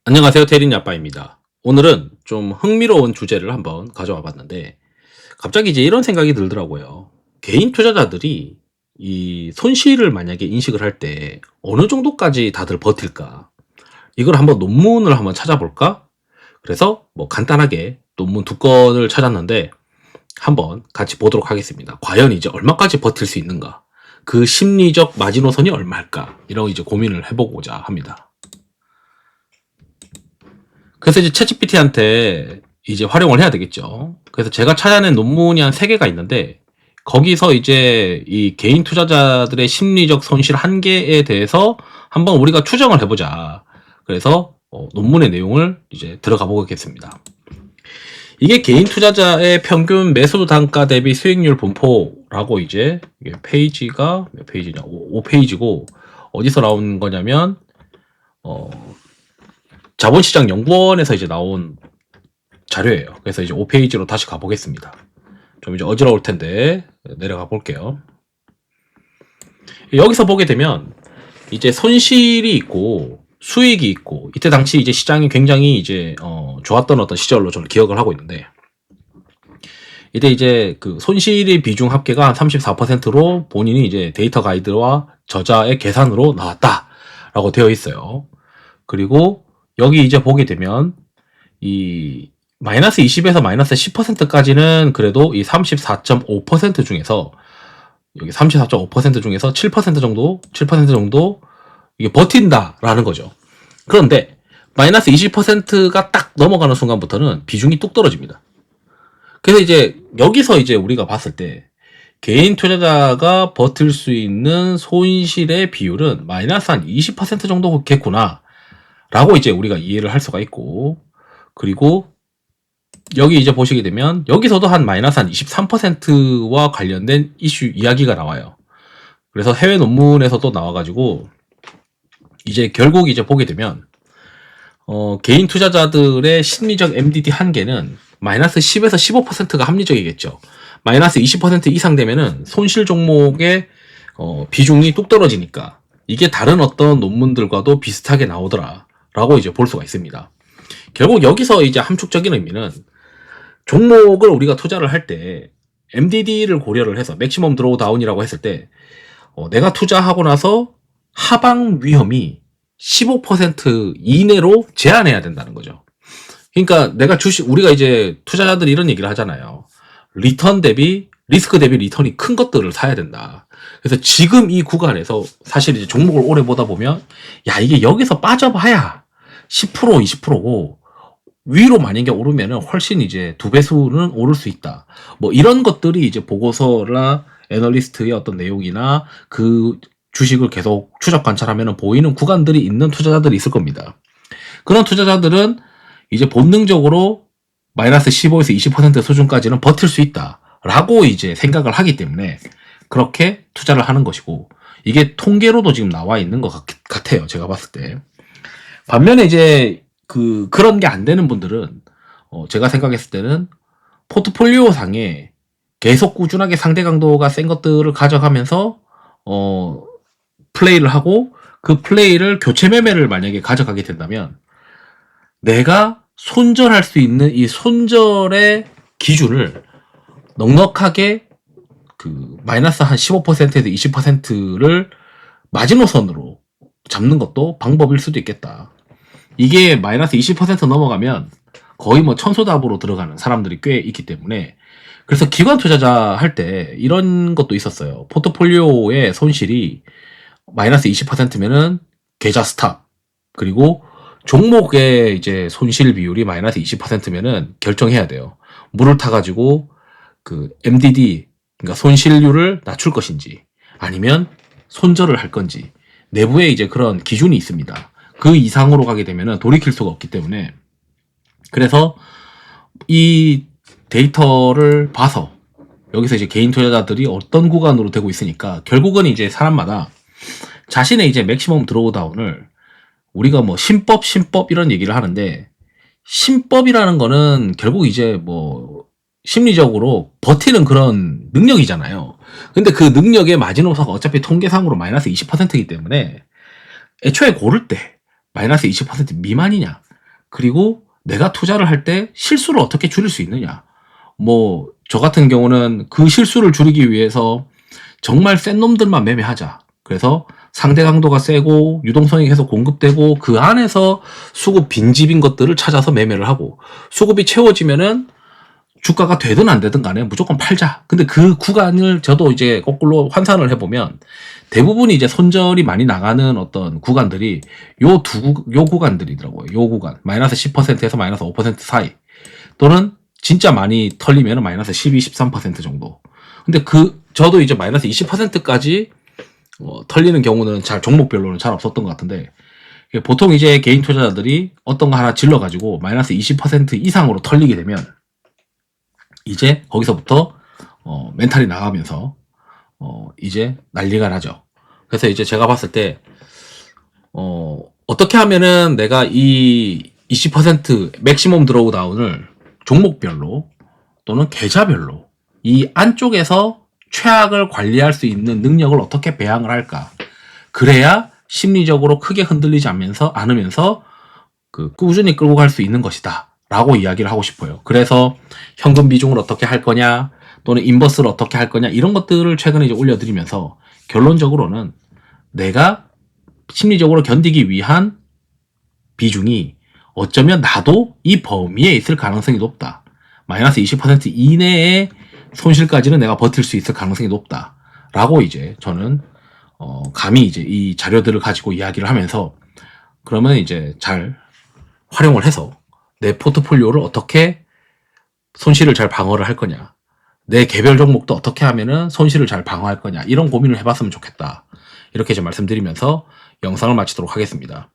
안녕하세요. 테린 아빠입니다. 오늘은 좀 흥미로운 주제를 한번 가져와 봤는데, 갑자기 이제 이런 생각이 들더라고요. 개인 투자자들이 이 손실을 만약에 인식을 할 때 어느 정도까지 다들 버틸까? 이걸 한번 논문을 한번 찾아볼까? 그래서 뭐 간단하게 논문 두 건을 찾았는데, 한번 같이 보도록 하겠습니다. 과연 이제 얼마까지 버틸 수 있는가? 그 심리적 마지노선이 얼마일까? 이런 이제 고민을 해보고자 합니다. 그래서 이제 챗GPT한테 이제 활용을 해야 되겠죠. 그래서 제가 찾아낸 논문이 한 3개가 있는데, 거기서 이제 이 개인 투자자들의 심리적 손실 한계에 대해서 한번 우리가 추정을 해보자. 그래서 논문의 내용을 이제 들어가 보겠습니다. 이게 개인 투자자의 평균 매수 단가 대비 수익률 분포라고 이제 이게 페이지가 몇 페이지냐? 5페이지고 어디서 나온 거냐면 자본시장 연구원에서 이제 나온 자료예요. 그래서 이제 5페이지로 다시 가보겠습니다. 좀 이제 어지러울 텐데 내려가 볼게요. 여기서 보게 되면 이제 손실이 있고 수익이 있고, 이때 당시 이제 시장이 굉장히 이제 좋았던 어떤 시절로 저는 기억을 하고 있는데, 이때 이제 그 손실의 비중 합계가 한 34%로 본인이 이제 데이터 가이드와 저자의 계산으로 나왔다라고 되어 있어요. 그리고 여기 이제 보게 되면 이 마이너스 20에서 마이너스 10%까지는 그래도 이 34.5% 중에서, 여기 34.5% 중에서 7% 정도 이게 버틴다라는 거죠. 그런데 마이너스 20%가 딱 넘어가는 순간부터는 비중이 뚝 떨어집니다. 그래서 이제 여기서 이제 우리가 봤을 때 개인 투자자가 버틸 수 있는 손실의 비율은 마이너스 한 20% 정도겠구나 라고 이제 우리가 이해를 할 수가 있고, 그리고 여기 이제 보시게 되면 여기서도 한 마이너스 한 23%와 관련된 이슈 이야기가 나와요. 그래서 해외 논문에서도 나와가지고 이제 결국 이제 보게 되면 개인 투자자들의 심리적 MDD 한계는 마이너스 10에서 15%가 합리적이겠죠. 마이너스 20% 이상 되면은 손실 종목의 비중이 뚝 떨어지니까 이게 다른 어떤 논문들과도 비슷하게 나오더라라고 이제 볼 수가 있습니다. 결국 여기서 이제 함축적인 의미는, 종목을 우리가 투자를 할 때 MDD를 고려를 해서 맥시멈 드로우 다운이라고 했을 때 내가 투자하고 나서 하방 위험이 15% 이내로 제한해야 된다는 거죠. 그러니까 내가 우리가 이제 투자자들이 이런 얘기를 하잖아요. 리턴 대비 리스크 대비 리턴이 큰 것들을 사야 된다. 그래서 지금 이 구간에서 사실 이제 종목을 오래 보다 보면, 야, 이게 여기서 빠져봐야 10% 20%고 위로 만약에 오르면은 훨씬 이제 2배수는 오를 수 있다. 뭐 이런 것들이 이제 보고서나 애널리스트의 어떤 내용이나 그 주식을 계속 추적 관찰하면 보이는 구간들이 있는 투자자들이 있을 겁니다. 그런 투자자들은 이제 본능적으로 마이너스 15에서 20% 수준까지는 버틸 수 있다라고 이제 생각을 하기 때문에 그렇게 투자를 하는 것이고, 이게 통계로도 지금 나와 있는 것 같아요. 제가 봤을 때. 반면에 이제 그런 게 안 되는 분들은 제가 생각했을 때는 포트폴리오 상에 계속 꾸준하게 상대 강도가 센 것들을 가져가면서 플레이를 하고, 그 플레이를 교체 매매를 만약에 가져가게 된다면 내가 손절할 수 있는 이 손절의 기준을 넉넉하게 마이너스 한 15%에서 20%를 마지노선으로 잡는 것도 방법일 수도 있겠다. 이게 마이너스 20% 넘어가면 거의 뭐 천소답으로 들어가는 사람들이 꽤 있기 때문에, 그래서 기관 투자자 할 때 이런 것도 있었어요. 포트폴리오의 손실이 마이너스 20%면은 계좌 스탑, 그리고 종목의 이제 손실 비율이 마이너스 20%면은 결정해야 돼요. 물을 타가지고 그 MDD, 그러니까 손실률을 낮출 것인지 아니면 손절을 할 건지 내부에 이제 그런 기준이 있습니다. 그 이상으로 가게 되면은 돌이킬 수가 없기 때문에, 그래서 이 데이터를 봐서 여기서 이제 개인 투자자들이 어떤 구간으로 되고 있으니까 결국은 이제 사람마다 자신의 이제 맥시멈 드로우 다운을, 우리가 뭐 신법 이런 얘기를 하는데, 신법이라는 거는 결국 이제 뭐 심리적으로 버티는 그런 능력이잖아요. 근데 그 능력의 마지노선가 어차피 통계상으로 마이너스 20%이기 때문에 애초에 고를 때 마이너스 20% 미만이냐 그리고 내가 투자를 할 때 실수를 어떻게 줄일 수 있느냐. 뭐 저 같은 경우는 그 실수를 줄이기 위해서 정말 센 놈들만 매매하자. 그래서 상대 강도가 세고 유동성이 계속 공급되고 그 안에서 수급 빈집인 것들을 찾아서 매매를 하고, 수급이 채워지면은 주가가 되든 안 되든 간에 무조건 팔자. 근데 그 구간을 저도 이제 거꾸로 환산을 해보면 대부분이 이제 손절이 많이 나가는 어떤 구간들이 요 구간들이더라고요. 요 구간. 마이너스 10%에서 마이너스 5% 사이. 또는 진짜 많이 털리면 마이너스 12, 13% 정도. 근데 저도 이제 마이너스 20%까지 털리는 경우는 종목별로는 잘 없었던 것 같은데, 보통 이제 개인 투자자들이 어떤 거 하나 질러가지고 마이너스 20% 이상으로 털리게 되면 이제 거기서부터 멘탈이 나가면서 이제 난리가 나죠. 그래서 이제 제가 봤을 때 어떻게 하면은 내가 이 20% 맥시멈 드로우 다운을 종목별로 또는 계좌별로 이 안쪽에서 최악을 관리할 수 있는 능력을 어떻게 배양을 할까. 그래야 심리적으로 크게 흔들리지 않으면서 꾸준히 끌고 갈 수 있는 것이다 라고 이야기를 하고 싶어요. 그래서 현금 비중을 어떻게 할 거냐, 또는 인버스를 어떻게 할 거냐, 이런 것들을 최근에 이제 올려드리면서 결론적으로는 내가 심리적으로 견디기 위한 비중이 어쩌면 나도 이 범위에 있을 가능성이 높다. 마이너스 20% 이내의 손실까지는 내가 버틸 수 있을 가능성이 높다 라고 이제 저는 감히 이제 이 자료들을 가지고 이야기를 하면서, 그러면 이제 잘 활용을 해서 내 포트폴리오를 어떻게 손실을 잘 방어를 할 거냐, 내 개별 종목도 어떻게 하면은 손실을 잘 방어할 거냐, 이런 고민을 해봤으면 좋겠다. 이렇게 이제 말씀드리면서 영상을 마치도록 하겠습니다.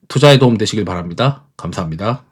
투자에 도움 되시길 바랍니다. 감사합니다.